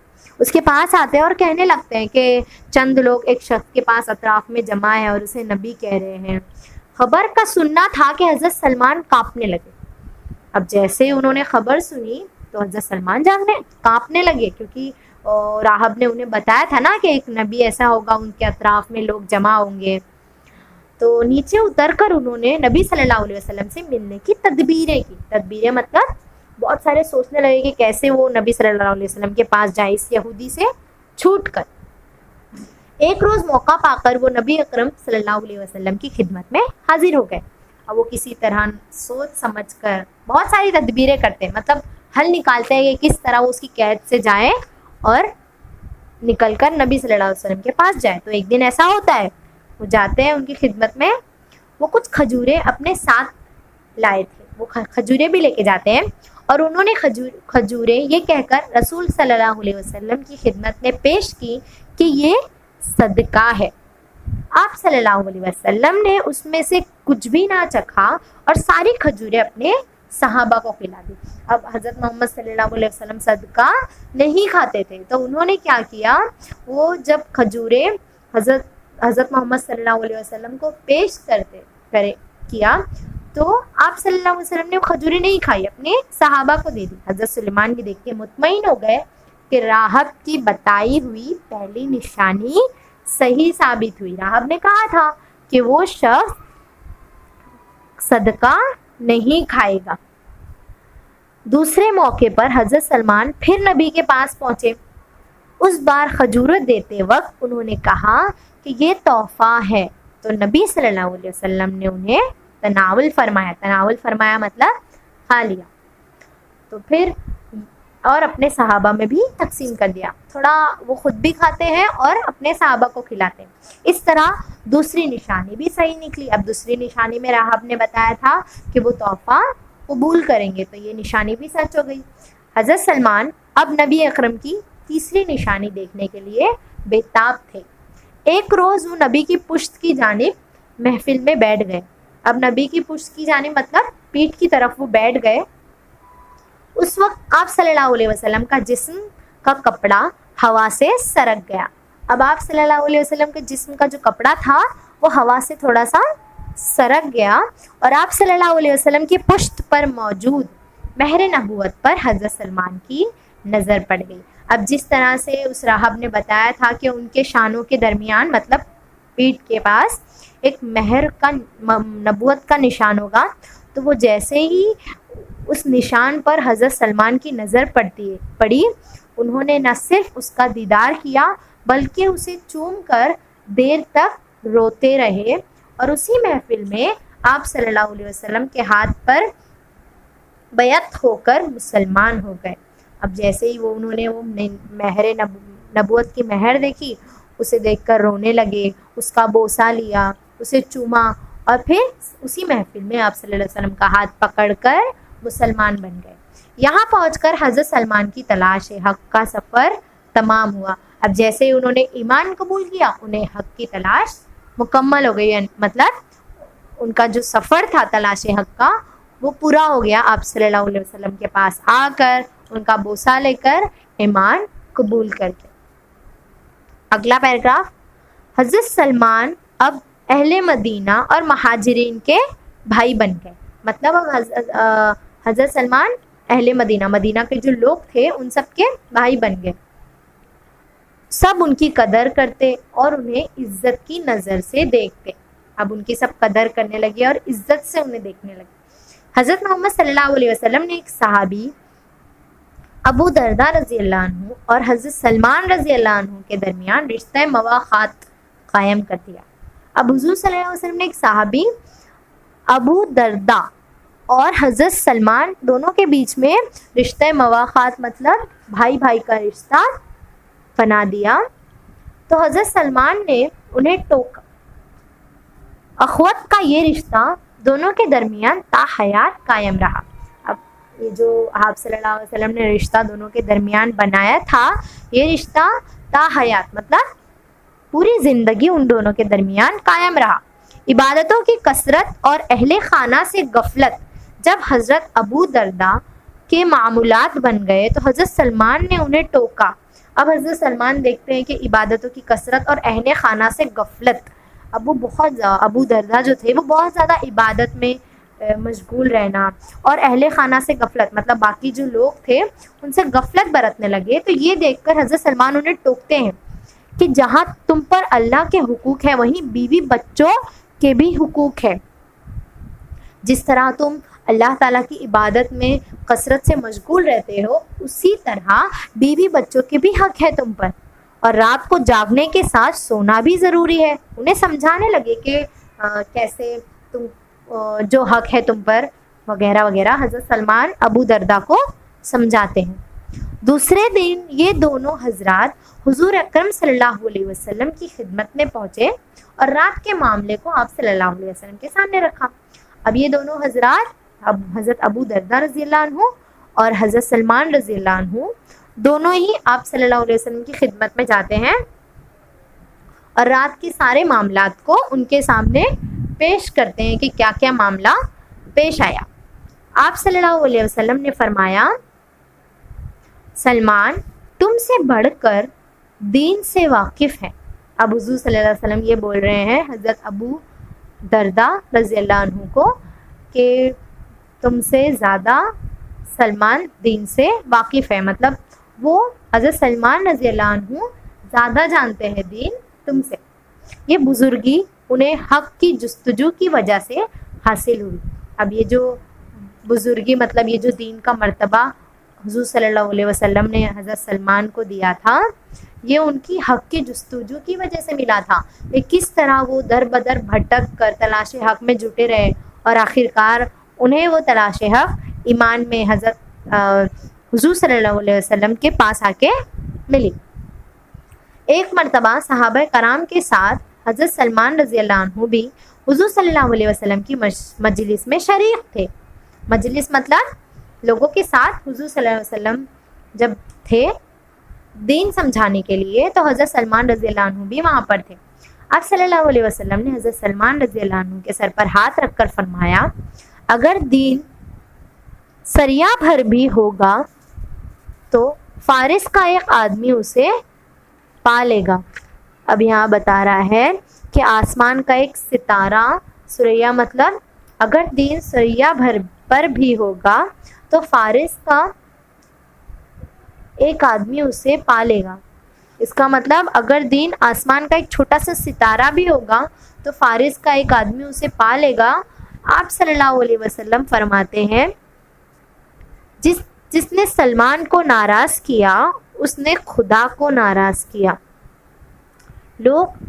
اس کے پاس آتے ہیں اور کہنے لگتے ہیں کہ چند لوگ ایک شخص کے پاس اطراف میں جمع ہے اور اسے نبی کہہ رہے ہیں. خبر کا سننا تھا کہ حضرت سلمان کانپنے لگے. اب جیسے انہوں نے خبر سنی تو حضرت سلمان کانپنے لگے، کیونکہ راہب نے انہیں بتایا تھا نا کہ ایک نبی ایسا ہوگا، ان کے اطراف میں لوگ جمع ہوں گے. تو نیچے اتر کر انہوں نے نبی صلی اللہ علیہ وسلم سے ملنے کی تدبیریں مطلب بہت سارے سوچنے لگے کہ کیسے وہ نبی صلی اللہ علیہ وسلم کے پاس جائے اس یہودی سے چھوٹ کر. ایک روز موقع پا کر وہ نبی اکرم صلی اللہ علیہ وسلم کی خدمت میں حاضر ہو گئے. اب وہ کسی طرح سوچ سمجھ کر بہت ساری تدبیریں کرتے ہیں، مطلب حل نکالتے ہیں کہ کس طرح وہ اس کی قید سے جائیں اور نکل کر نبی صلی اللہ علیہ وسلم کے پاس جائیں. تو ایک دن ایسا ہوتا ہے، وہ جاتے ہیں ان کی خدمت میں، وہ کچھ کھجوریں اپنے ساتھ لائے تھے، وہ کھجوریں بھی لے کے جاتے ہیں اور انہوں نے کھجوریں یہ کہہ کر رسول صلی اللہ علیہ وسلم کی خدمت میں پیش کی کہ یہ صدقہ ہے. آپ صلی اللہ علیہ وسلم نے اس میں سے کچھ بھی نہ چکھا اور ساری کھجوریں اپنے صحابہ کو کھلا دی. اب حضرت محمد صلی اللہ علیہ وسلم صدقہ نہیں کھاتے تھے، تو انہوں نے کیا کیا، وہ جب کھجوریں حضرت محمد صلی اللہ علیہ وسلم کو پیش کیا تو آپ صلی اللہ علیہ وسلم نے وہ کھجوریں نہیں کھائی، اپنے صحابہ کو دے دی. حضرت سلیمان بھی دیکھ کے مطمئن ہو گئے کہ راہب کی بتائی ہوئی پہلی نشانی صحیح ثابت ہوئی. راہب نے کہا تھا کہ وہ شخص صدقہ نہیں کھائے گا. دوسرے موقع پر حضرت سلمان پھر نبی کے پاس پہنچے. اس بار کھجوریں دیتے وقت انہوں نے کہا کہ یہ تحفہ ہے، تو نبی صلی اللہ علیہ وسلم نے انہیں تناول فرمایا مطلب کھا لیا. تو پھر اور اپنے صحابہ میں بھی تقسیم کر دیا، تھوڑا وہ خود بھی کھاتے ہیں اور اپنے صحابہ کو کھلاتے ہیں. اس طرح دوسری نشانی بھی صحیح نکلی. اب دوسری نشانی میں راہب نے بتایا تھا کہ وہ تحفہ قبول کریں گے، تو یہ نشانی بھی سچ ہو گئی. حضرت سلمان اب نبی اکرم کی تیسری نشانی دیکھنے کے لیے بےتاب تھے. ایک روز وہ نبی کی پشت کی جانب محفل میں بیٹھ گئے. اب نبی کی پشت کی جانب مطلب پیٹھ کی طرف وہ بیٹھ گئے. اس وقت آپ صلی اللہ علیہ وسلم کا جسم کا کپڑا ہوا سے سرک گیا. اب آپ صلی اللہ علیہ وسلم کے جسم کا جو کپڑا تھا وہ ہوا سے تھوڑا سا سرک گیا اور آپ صلی اللہ علیہ وسلم کی پشت پر موجود مہر نبوت پر حضرت سلمان کی نظر پڑ گئی. اب جس طرح سے اس راہب نے بتایا تھا کہ ان کے شانوں کے درمیان مطلب پیٹھ کے پاس ایک مہر کا نبوت کا نشان ہوگا، تو وہ جیسے ہی اس نشان پر حضرت سلمان کی نظر پڑی، انہوں نے نہ صرف اس کا دیدار کیا بلکہ اسے چوم کر دیر تک روتے رہے اور اسی محفل میں آپ صلی اللہ علیہ وسلم کے ہاتھ پر بیعت ہو کر مسلمان ہو گئے. اب جیسے ہی انہوں نے وہ مہر نبوت کی مہر دیکھی، اسے دیکھ کر رونے لگے، اس کا بوسہ لیا، اسے چوما اور پھر اسی محفل میں آپ صلی اللہ علیہ وسلم کا ہاتھ پکڑ کر مسلمان بن گئے. یہاں پہنچ کر حضرت سلمان کی تلاش حق کا سفر تمام ہوا. اب جیسے انہوں نے ایمان قبول کیا، انہیں حق کی تلاش مکمل ہو گئی، مطلب ان کا جو سفر تھا تلاش حق کا وہ پورا ہو گیا. آپ صلی اللہ علیہ وسلم کے پاس آ کر ان کا بوسہ لے کر ایمان قبول کر کے. اگلا پیراگراف، حضرت سلمان اب اہل مدینہ اور مہاجرین کے بھائی بن گئے. مطلب اب حضرت سلمان اہل مدینہ کے جو لوگ تھے ان سب کے بھائی بن گئے. سب ان کی قدر کرتے اور انہیں عزت کی نظر سے دیکھتے. اب ان کی سب قدر کرنے لگے اور عزت سے انہیں دیکھنے لگے. حضرت محمد صلی اللہ علیہ وسلم نے ایک صحابی ابو درداء رضی اللہ عنہ اور حضرت سلمان رضی اللہ عنہ کے درمیان رشتہ مواخات قائم کر دیا. اب حضور صلی اللہ علیہ وسلم نے ایک صحابی ابو درداء اور حضرت سلمان دونوں کے بیچ میں رشتہ مواخات مطلب بھائی بھائی کا رشتہ بنا دیا. تو حضرت سلمان نے انہیں ٹوکا. اخوت کا یہ رشتہ دونوں کے درمیان تا حیات قائم رہا. اب یہ جو آپ صلی اللہ علیہ وسلم نے رشتہ دونوں کے درمیان بنایا تھا، یہ رشتہ تا حیات مطلب پوری زندگی ان دونوں کے درمیان قائم رہا۔ عبادتوں کی کثرت اور اہل خانہ سے غفلت جب حضرت ابو درداء کے معمولات بن گئے تو حضرت سلمان نے انہیں ٹوکا۔ اب حضرت سلمان دیکھتے ہیں کہ عبادتوں کی کثرت اور اہل خانہ سے غفلت، اب وہ ابو درداء جو تھے وہ بہت زیادہ عبادت میں مشغول رہنا، اور اہل خانہ سے غفلت مطلب باقی جو لوگ تھے ان سے غفلت برتنے لگے، تو یہ دیکھ کر حضرت سلمان انہیں ٹوکتے ہیں کہ جہاں تم پر اللہ کے حقوق ہے وہیں بیوی بچوں کے بھی حقوق ہے۔ جس طرح تم اللہ تعالیٰ کی عبادت میں کثرت سے مشغول رہتے ہو، اسی طرح بیوی بچوں کے بھی حق ہے تم پر، اور رات کو جاگنے کے ساتھ سونا بھی ضروری ہے۔ انہیں سمجھانے لگے کہ کیسے تم جو حق ہے تم پر وغیرہ وغیرہ، حضرت سلمان ابو درداء کو سمجھاتے ہیں۔ دوسرے دن یہ دونوں حضرات حضور اکرم صلی اللہ علیہ وسلم کی خدمت میں پہنچے اور رات کے معاملے کو آپ صلی اللہ علیہ وسلم کے سامنے رکھا۔ اب یہ دونوں حضرات، اب حضرت ابو درداء رضی اللہ عنہ اور حضرت سلمان رضی اللہ عنہ دونوں ہی آپ صلی اللہ علیہ وسلم کی خدمت میں جاتے ہیں اور رات کے سارے معاملات کو ان کے سامنے پیش کرتے ہیں کہ کیا کیا معاملہ پیش آیا۔ آپ صلی اللہ علیہ وسلم نے فرمایا، سلمان تم سے بڑھ کر دین سے واقف ہے۔ اب حضور صلی اللہ علیہ وسلم یہ بول رہے ہیں حضرت ابو درداء رضی اللہ عنہ کو کہ تم سے زیادہ سلمان دین سے واقف ہے، مطلب وہ حضرت سلمان رضی اللہ عنہ زیادہ جانتے ہیں دین تم سے۔ یہ بزرگی انہیں حق کی جستجو کی وجہ سے حاصل ہوئی۔ اب یہ جو بزرگی مطلب یہ جو دین کا مرتبہ حضور صلی اللہ علیہ وسلم نے حضرت سلمان کو دیا تھا، یہ ان کی حق کی جستجو کی وجہ سے ملا تھا۔ کہ کس طرح وہ در بدر بھٹک کر تلاش حق میں جٹے رہے اور آخرکار انہیں وہ تلاش حق ایمان میں حضرت حضور صلی اللہ علیہ وسلم کے پاس آ کے ملی۔ ایک مرتبہ صحابہ کرام کے ساتھ حضرت سلمان رضی اللہ عنہ بھی حضور صلی اللہ علیہ وسلم کی مجلس میں شریک تھے۔ مجلس مطلب لوگوں کے ساتھ حضور صلی اللہ علیہ وسلم جب تھے دین سمجھانے کے لیے، تو حضرت سلمان رضی اللہ عنہ بھی وہاں پر تھے۔ آپ صلی اللہ علیہ وسلم نے حضرت سلمان رضی اللہ عنہ کے سر پر ہاتھ رکھ کر فرمایا، اگر دین سریا بھر بھی ہوگا تو فارس کا ایک آدمی اسے پا لے گا۔ اب یہاں بتا رہا ہے کہ آسمان کا ایک ستارہ، سریا مطلب اگر دین سریا بھر پر بھی ہوگا تو فارس کا ایک آدمی اسے پا لے گا۔ اس کا مطلب اگر دین آسمان کا ایک چھوٹا سا ستارہ بھی ہوگا تو فارس کا ایک آدمی اسے پا لے گا۔ آپ صلی اللہ علیہ وسلم فرماتے ہیں، جس نے سلمان کو ناراض کیا اس نے خدا کو ناراض کیا۔ لوگ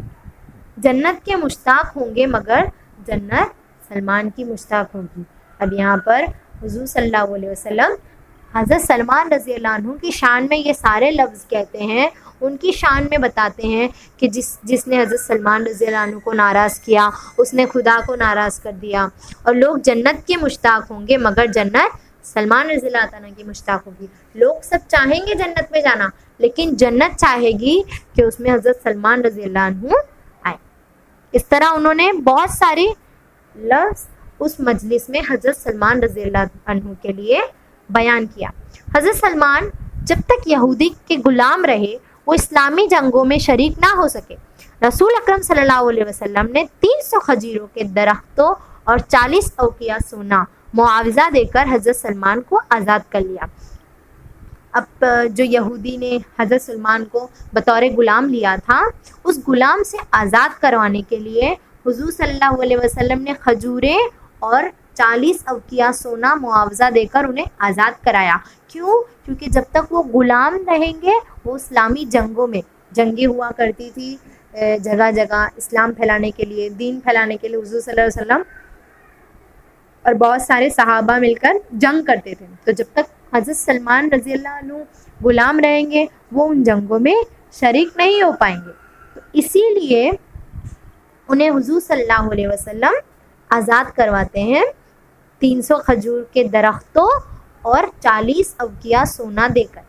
جنت کے مشتاق ہوں گے مگر جنت سلمان کی مشتاق ہوگی۔ اب یہاں پر حضور صلی اللہ علیہ وسلم حضرت سلمان رضی اللہ عنہ کی شان میں یہ سارے لفظ کہتے ہیں، ان کی شان میں بتاتے ہیں کہ جس نے حضرت سلمان رضی اللہ عنہ کو ناراض کیا اس نے خدا کو ناراض کر دیا، اور لوگ جنت کے مشتاق ہوں گے مگر جنت سلمان رضی اللہ تعالیٰ کی مشتاق ہوگی۔ لوگ سب چاہیں گے جنت میں جانا، لیکن جنت چاہے گی کہ اس میں حضرت سلمان رضی اللہ عنہ آئے۔ اس طرح انہوں نے بہت ساری لفظ اس مجلس میں حضرت سلمان رضی اللہ عنہ کے لیے بیان کیا۔ حضرت سلمان جب تک یہودی کے غلام رہے وہ اسلامی جنگوں میں شریک نہ ہو سکے۔ رسول اکرم صلی اللہ علیہ وسلم نے 300 کھجوروں کے درختوں اور 40 اوقیہ سونا معاوضہ دے کر حضرت سلمان کو آزاد کر لیا۔ اب جو یہودی نے حضرت سلمان کو بطور غلام لیا تھا، اس غلام سے آزاد کروانے کے لیے حضور صلی اللہ علیہ وسلم نے کھجوریں اور 40 اوقیہ سونا معاوضہ دے کر انہیں آزاد کرایا۔ کیوں؟ کیونکہ جب تک وہ غلام رہیں گے وہ اسلامی جنگوں میں جنگیں ہوا کرتی تھی، جگہ جگہ اسلام پھیلانے کے لیے، دین پھیلانے کے لیے حضور صلی اللہ علیہ وسلم اور بہت سارے صحابہ مل کر جنگ کرتے تھے۔ تو جب تک حضرت سلمان رضی اللہ عنہ غلام رہیں گے وہ ان جنگوں میں شریک نہیں ہو پائیں گے، تو اسی لیے انہیں حضور صلی اللہ علیہ وسلم آزاد کرواتے ہیں 300 کھجور کے درختوں اور 40 اوقیہ سونا دے کر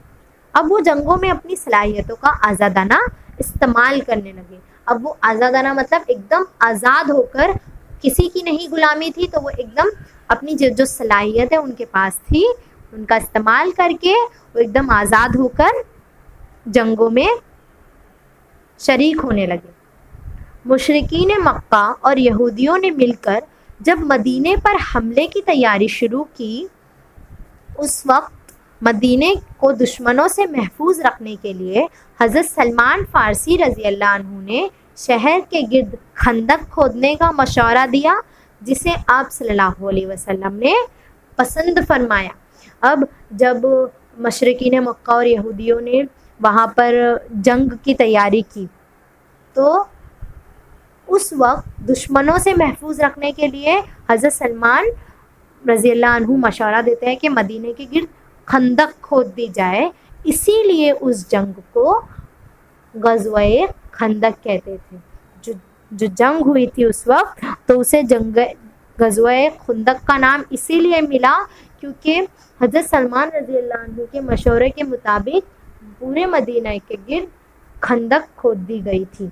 اب وہ جنگوں میں اپنی صلاحیتوں کا آزادانہ استعمال کرنے لگے. اب وہ آزادانہ مطلب ایک دم آزاد ہو کر، کسی کی نہیں غلامی تھی، تو وہ ایک دم اپنی جو صلاحیت ہے ان کے پاس تھی، ان کا استعمال کر کے وہ ایک دم آزاد ہو کر جنگوں میں شریک ہونے لگے. مشرکین مکہ اور یہودیوں نے مل کر جب مدینے پر حملے کی تیاری شروع کی، اس وقت مدینے کو دشمنوں سے محفوظ رکھنے کے لیے حضرت سلمان فارسی رضی اللہ عنہ نے شہر کے گرد خندق کھودنے کا مشورہ دیا، جسے آپ صلی اللہ علیہ وسلم نے پسند فرمایا. اب جب مشرکین مکہ اور یہودیوں نے وہاں پر جنگ کی تیاری کی، تو اس وقت دشمنوں سے محفوظ رکھنے کے لیے حضرت سلمان رضی اللہ عنہ مشورہ دیتے ہیں کہ مدینے کے گرد خندق کھود دی جائے. اسی لیے اس جنگ کو غزوہ خندق کہتے تھے. جو جنگ ہوئی تھی اس وقت، تو اسے غزوہ خندق کا نام اسی لیے ملا کیونکہ حضرت سلمان رضی اللہ عنہ کے مشورے کے مطابق پورے مدینہ کے گرد خندق کھود دی گئی تھی.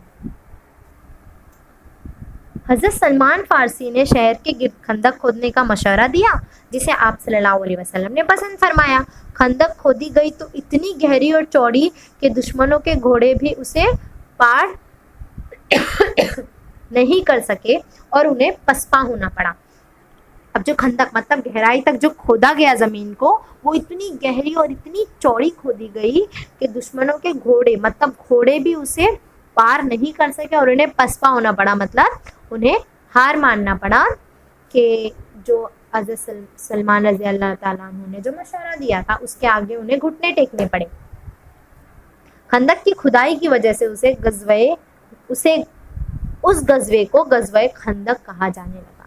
حضرت سلمان فارسی نے شہر کے گرد خندق کھودنے کا مشورہ دیا، جسے آپ صلی اللہ علیہ وسلم نے پسند فرمایا. خندق کھودی گئی تو اتنی گہری اور چوڑی کہ دشمنوں کے گھوڑے بھی اسے پار نہیں کر سکے اور انہیں پسپا ہونا پڑا. اب جو خندق مطلب گہرائی تک جو کھودا گیا زمین کو، وہ اتنی گہری اور اتنی چوڑی کھودی گئی کہ دشمنوں کے گھوڑے مطلب گھوڑے بھی اسے پار نہیں کر سکے اور انہیں پسپا ہونا پڑا، مطلب انہیں ہار ماننا پڑا کہ جو حضرت سلمان رضی اللہ تعالیٰ عنہ نے جو مشورہ دیا تھا اس کے آگے انہیں گھٹنے ٹیکنے پڑے. خندق کی کھدائی کی وجہ سے اس غزوے کو غزوہ خندق کہا جانے لگا.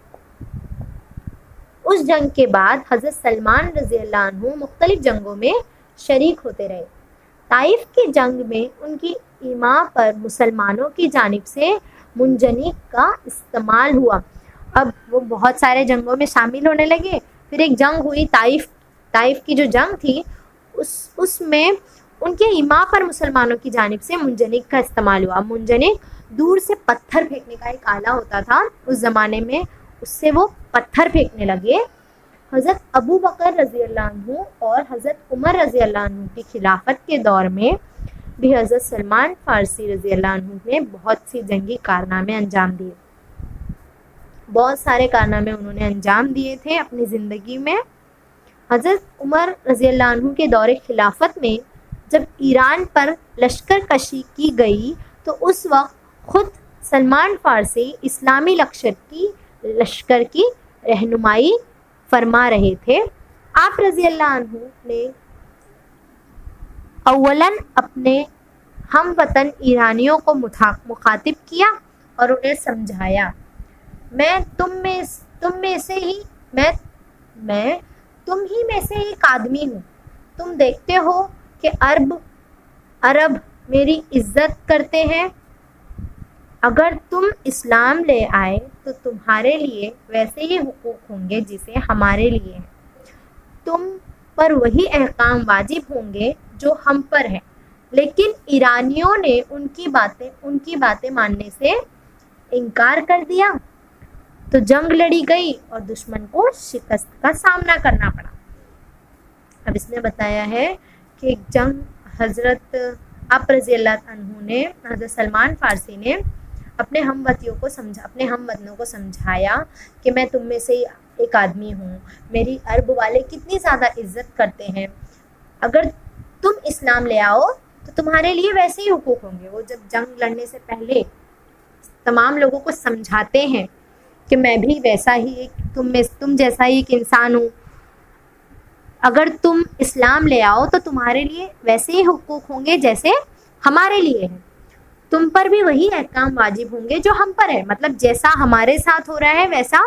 اس جنگ کے بعد حضرت سلمان رضی اللہ عنہ مختلف جنگوں میں شریک ہوتے رہے. طائف کی جنگ میں ان کی ایما پر مسلمانوں کی جانب سے منجنیق کا استعمال ہوا. اب وہ بہت سارے جنگوں میں شامل ہونے لگے. پھر ایک جنگ ہوئی طائف کی جو جنگ تھی، اس میں ان کے ایما پر مسلمانوں کی جانب سے منجنیق کا استعمال ہوا. منجنیق دور سے پتھر پھینکنے کا ایک آلہ ہوتا تھا اس زمانے میں، اس سے وہ پتھر پھینکنے لگے. حضرت ابو بکر رضی اللہ عنہ اور حضرت عمر رضی اللہ عنہ کی خلافت کے دور میں بھی حضرت سلمان فارسی رضی اللہ عنہ نے بہت سی جنگی کارنامے انجام دیے. بہت سارے کارنامے انہوں نے انجام دیے تھے اپنی زندگی میں. حضرت عمر رضی اللہ عنہ کے دور خلافت میں جب ایران پر لشکر کشی کی گئی، تو اس وقت خود سلمان فارسی اسلامی لشکر کی رہنمائی فرما رہے تھے. آپ رضی اللہ عنہ نے اولاً اپنے ہم وطن ایرانیوں کو مخاطب کیا اور انہیں سمجھایا، میں تم ہی میں سے ایک آدمی ہوں. تم دیکھتے ہو کہ عرب میری عزت کرتے ہیں. اگر تم اسلام لے آئے تو تمہارے لیے ویسے ہی حقوق ہوں گے جیسے ہمارے لیے ہیں. تم پر وہی احکام واجب ہوں گے جو ہم پر ہیں. لیکن ایرانیوں نے ان کی باتیں ماننے سے انکار کر دیا، تو جنگ لڑی گئی اور دشمن کو شکست کا سامنا کرنا پڑا. اب اس میں بتایا ہے کہ جنگ حضرت آپ رضی اللہ عنہ نے، حضرت سلمان فارسی نے اپنے ہم وطنوں کو سمجھایا کہ میں تم میں سے ایک آدمی ہوں، میری عرب والے کتنی زیادہ عزت کرتے ہیں. اگر تم اسلام لے آؤ تو تمہارے لیے ویسے ہی حقوق ہوں گے. وہ جب جنگ لڑنے سے پہلے تمام لوگوں کو سمجھاتے ہیں کہ میں بھی ویسا ہی تم جیسا ہی ایک انسان ہوں. اگر تم اسلام لے آؤ تو تمہارے لیے ویسے ہی حقوق ہوں گے جیسے ہمارے لیے ہیں. تم پر بھی وہی احکام واجب ہوں گے جو ہم پر ہے. مطلب جیسا ہمارے ساتھ ہو رہا ہے ویسا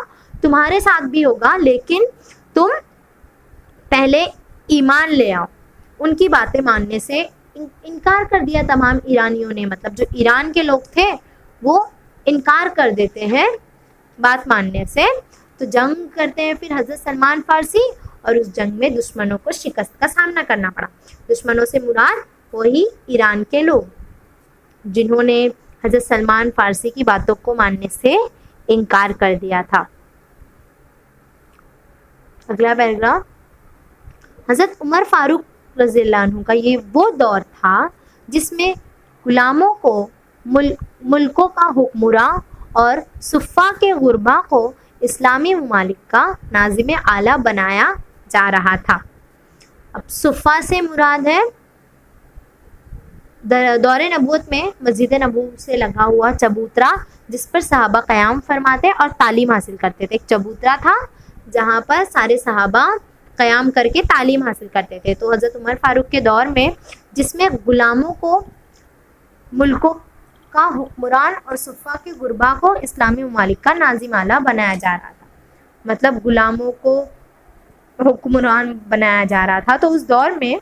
تمہارے ساتھ بھی ہوگا، لیکن تم پہلے ایمان لے آؤ. ان کی باتیں ماننے سے انکار کر دیا تمام ایرانیوں نے. مطلب جو ایران کے لوگ تھے وہ انکار کر دیتے ہیں بات ماننے سے. تو جنگ کرتے ہیں پھر حضرت سلمان فارسی اور اس جنگ میں دشمنوں کو شکست کا سامنا کرنا پڑا۔ دشمنوں سے مراد وہی ایران کے لوگ جنہوں نے حضرت سلمان فارسی کی باتوں کو ماننے سے انکار کر دیا تھا۔ اگلا پیراگراف، حضرت عمر فاروق رضی اللہ عنہ کا یہ وہ دور تھا جس میں غلاموں کو ملکوں کا حکمراں اور صفا کے غربا کو اسلامی ممالک کا ناظم اعلیٰ بنایا جا رہا تھا۔ اب صفا سے مراد ہے دور نبوت میں مسجد نبوی سے لگا ہوا چبوترا جس پر صحابہ قیام فرماتے اور تعلیم حاصل کرتے تھے۔ ایک چبوترا تھا جہاں پر سارے صحابہ قیام کر کے تعلیم حاصل کرتے تھے۔ تو حضرت عمر فاروق کے دور میں جس میں غلاموں کو ملکوں کا حکمران اور صفا کے غربا کو اسلامی ممالک کا ناظم اعلیٰ بنایا جا رہا تھا، مطلب غلاموں کو حکمران بنایا جا رہا تھا۔ تو اس دور میں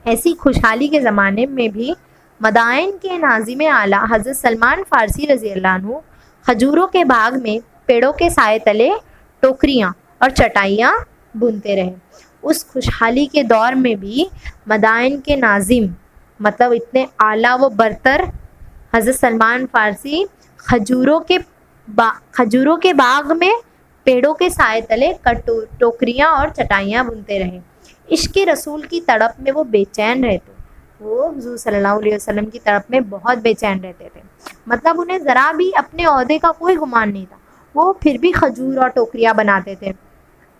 ایسی خوشحالی کے زمانے میں بھی مدائن کے ناظم اعلیٰ حضرت سلمان فارسی رضی اللہ عنہ کھجوروں کے باغ میں پیڑوں کے سائے تلے ٹوکریاں اور چٹائیاں بنتے رہے۔ اس خوشحالی کے دور میں بھی مدائن کے ناظم مطلب اتنے اعلیٰ و برتر حضرت سلمان فارسی کھجوروں کے باغ میں پیڑوں کے سائے تلے ٹوکریاں اور چٹائیاں بنتے رہے۔ عشق رسول کی تڑپ میں وہ بے چین رہتے، وہ حضور صلی اللہ علیہ وسلم کی تڑپ میں بہت بے چین رہتے تھے، مطلب انہیں ذرا بھی اپنے عہدے کا کوئی گمان نہیں تھا، وہ پھر بھی کھجور اور ٹوکریاں بناتے تھے۔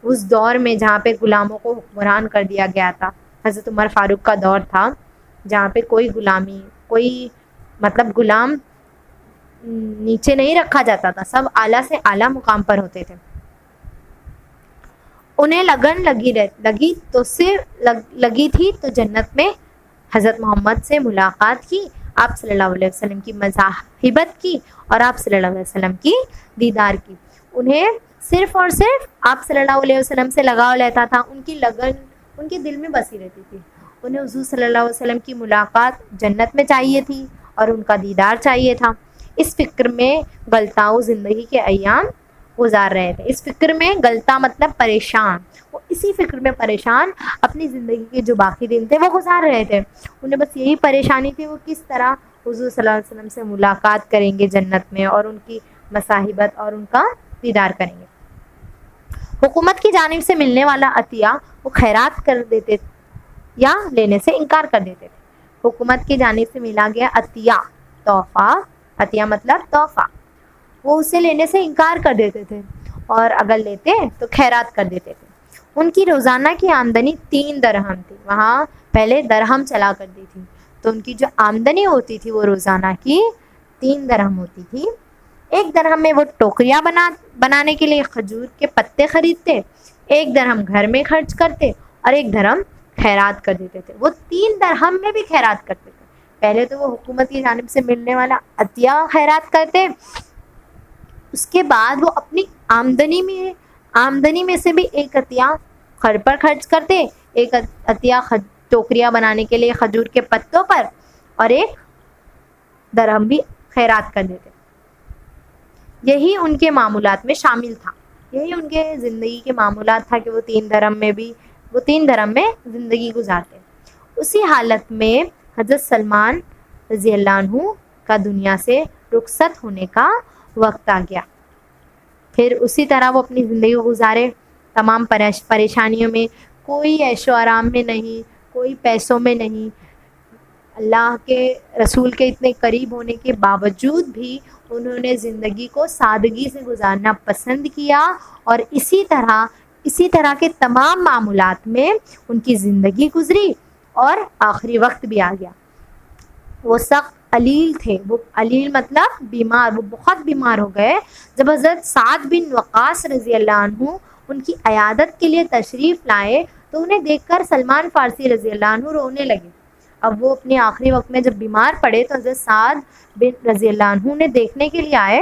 اس دور میں جہاں پہ غلاموں کو حکمران کر دیا گیا تھا، حضرت عمر فاروق کا دور تھا جہاں پہ کوئی مطلب غلام نیچے نہیں رکھا جاتا تھا، سب اعلیٰ سے اعلیٰ مقام پر ہوتے تھے۔ انہیں لگن لگی تھی تو جنت میں حضرت محمد سے ملاقات کی، آپ صلی اللہ علیہ وسلم کی مصاحبت کی اور آپ صلی اللہ علیہ وسلم کی دیدار کی۔ انہیں صرف اور صرف آپ صلی اللہ علیہ وسلم سے لگاؤ رہتا تھا، ان کی لگن ان کے دل میں بسی رہتی تھی۔ انہیں حضور صلی اللہ علیہ وسلم کی ملاقات جنت میں چاہیے تھی اور ان کا دیدار چاہیے تھا۔ اس فکر میں گلتاؤ زندگی کے ایام گزار رہے تھے۔ اس فکر میں گلتا مطلب پریشان، وہ اسی فکر میں پریشان اپنی زندگی کے جو باقی دن تھے وہ گزار رہے تھے۔ انہیں بس یہی پریشانی تھی وہ کس طرح حضور صلی اللہ علیہ وسلم سے ملاقات کریں گے جنت میں اور ان کی مصاحبت اور ان کا دیدار کریں گے۔ حکومت کی جانب سے ملنے والا عطیہ وہ خیرات کر دیتے یا لینے سے انکار کر دیتے تھے۔ حکومت کی جانب سے ملا گیا عطیہ، تحفہ، عطیہ مطلب تحفہ، وہ اسے لینے سے انکار کر دیتے تھے اور اگر لیتے تو خیرات کر دیتے تھے۔ ان کی روزانہ کی آمدنی 3 درہم تھی، وہاں پہلے درہم چلا کرتی تھی، تو ان کی جو آمدنی ہوتی تھی وہ روزانہ کی 3 درہم ہوتی تھی۔ 1 درہم میں وہ ٹوکریاں بنانے کے لیے کھجور کے پتے خریدتے، 1 درہم گھر میں خرچ کرتے اور 1 درہم خیرات کر دیتے تھے۔ وہ 3 درہم میں بھی خیرات کرتے تھے۔ پہلے تو وہ حکومت کی جانب سے ملنے والا عطیہ خیرات کرتے، اس کے بعد وہ اپنی آمدنی میں سے بھی 1 عطیہ گھر پر خرچ کرتے، 1 عطیہ ٹوکریاں بنانے کے لیے کھجور کے پتوں پر اور 1 درہم بھی خیرات کر دیتے۔ یہی ان کے معمولات میں شامل تھا، یہی ان کے زندگی کے معمولات تھا کہ وہ 3 درہم میں زندگی گزارتے۔ اسی حالت میں حضرت سلمان رضی اللہ عنہ کا دنیا سے رخصت ہونے کا وقت آ گیا۔ پھر اسی طرح وہ اپنی زندگی گزارے، تمام پریشانیوں میں، کوئی عیش و آرام میں نہیں، کوئی پیسوں میں نہیں۔ اللہ کے رسول کے اتنے قریب ہونے کے باوجود بھی انہوں نے زندگی کو سادگی سے گزارنا پسند کیا اور اسی طرح کے تمام معمولات میں ان کی زندگی گزری اور آخری وقت بھی آ گیا۔ وہ سخت علیل تھے، وہ علیل مطلب بیمار، وہ بہت بیمار ہو گئے۔ جب حضرت سعد بن وقاص رضی اللہ عنہ ان کی عیادت کے لیے تشریف لائے تو انہیں دیکھ کر سلمان فارسی رضی اللہ عنہ رونے لگے۔ اب وہ اپنے آخری وقت میں جب بیمار پڑے تو حضرت سعد بن رضی اللہ عنہ انہیں دیکھنے کے لیے آئے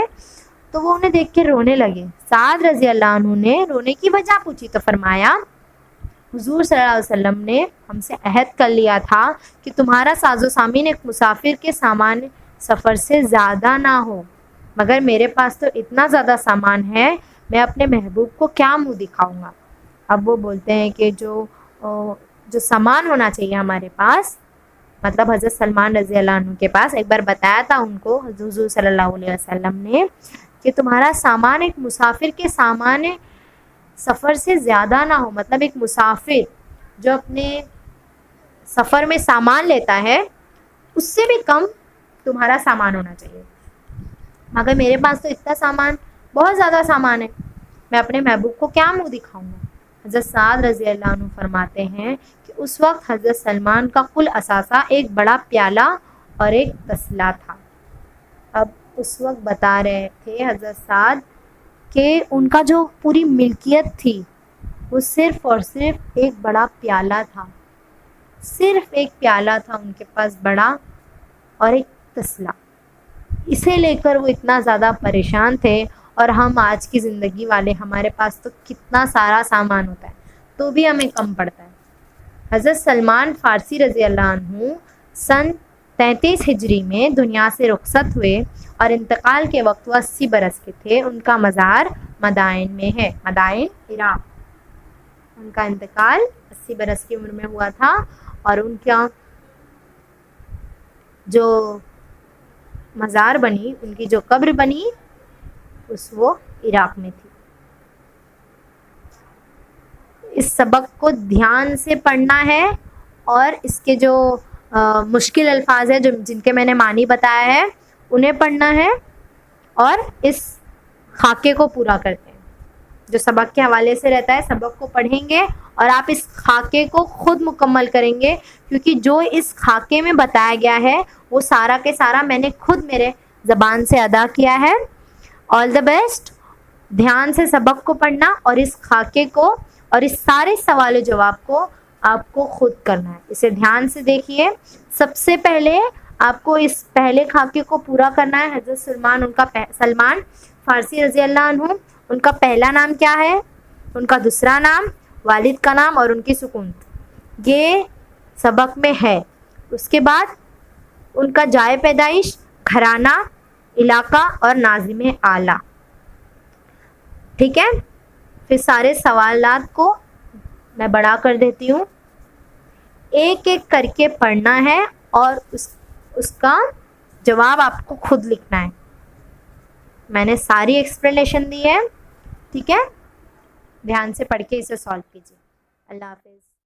تو وہ انہیں دیکھ کے رونے لگے۔ سعد رضی اللہ عنہ نے رونے کی وجہ پوچھی تو فرمایا، حضور صلی اللہ علیہ وسلم نے ہم سے عہد کر لیا تھا کہ تمہارا ساز و سامان ایک مسافر کے سامان سفر سے زیادہ نہ ہو، مگر میرے پاس تو اتنا زیادہ سامان ہے، میں اپنے محبوب کو کیا منہ دکھاؤں گا۔ اب وہ بولتے ہیں کہ جو سامان ہونا چاہیے ہمارے پاس، مطلب حضرت سلمان رضی اللہ عنہ کے پاس، ایک بار بتایا تھا ان کو حضور صلی اللہ علیہ وسلم نے کہ تمہارا سامان ایک مسافر کے سامان سفر سے زیادہ نہ ہو، مطلب ایک مسافر جو اپنے سفر میں سامان لیتا ہے اس سے بھی کم تمہارا سامان ہونا چاہیے. مگر میرے پاس تو اتنا سامان، بہت زیادہ سامان ہے، میں اپنے محبوب کو کیا منہ دکھاؤں گا. حضرت سعد رضی اللہ عنہ فرماتے ہیں کہ اس وقت حضرت سلمان کا کل اثاثہ ایک بڑا پیالہ اور ایک تسلا تھا. اب اس وقت بتا رہے تھے حضرت سعد کہ ان کا جو پوری ملکیت تھی وہ صرف اور صرف ایک بڑا پیالہ تھا، صرف ایک پیالہ تھا ان کے پاس بڑا، اور ایک تسلا. اسے لے کر وہ اتنا زیادہ پریشان تھے. اور ہم آج کی زندگی والے، ہمارے پاس تو کتنا سارا سامان ہوتا ہے تو بھی ہمیں کم پڑتا ہے. حضرت سلمان فارسی رضی اللہ عنہ سن 33 ہجری میں دنیا سے رخصت ہوئے اور انتقال کے وقت وہ 80 برس کے تھے. ان کا مزار مدائن میں ہے، مدائن عراق. ان کا انتقال 80 برس کی عمر میں ہوا تھا اور ان کا جو مزار بنی، ان کی جو قبر بنی وہ عراق میں تھی. اس سبق کو دھیان سے پڑھنا ہے اور اس کے جو مشکل الفاظ ہیں جن کے میں نے معنی بتایا ہے انہیں پڑھنا ہے، اور اس خاکے کو پورا کرتے ہیں جو سبق کے حوالے سے رہتا ہے. سبق کو پڑھیں گے اور آپ اس خاکے کو خود مکمل کریں گے، کیونکہ جو اس خاکے میں بتایا گیا ہے وہ سارا کے سارا میں نے خود میرے زبان سے ادا کیا ہے. آل دا بیسٹ. دھیان سے سبق کو پڑھنا اور اس خاکے کو اور اس سارے سوال و جواب کو آپ کو خود کرنا ہے. اسے دھیان سے دیکھیے. سب سے پہلے آپ کو اس پہلے خاکے کو پورا کرنا ہے. حضرت سلمان فارسی رضی اللہ عنہ، ان کا پہلا نام کیا ہے، ان کا دوسرا نام، والد کا نام اور ان کی سکون، یہ سبق میں ہے. اس کے بعد ان کا جائے پیدائش، گھرانہ، علاقہ اور ناظم اعلیٰ. ٹھیک ہے. پھر سارے سوالات کو میں بڑھا کر دیتی ہوں. ایک ایک کر کے پڑھنا ہے اور اس کا جواب آپ کو خود لکھنا ہے. میں نے ساری ایکسپلینیشن دی ہے. ٹھیک ہے. دھیان سے پڑھ کے اسے سالو کیجیے. اللہ حافظ.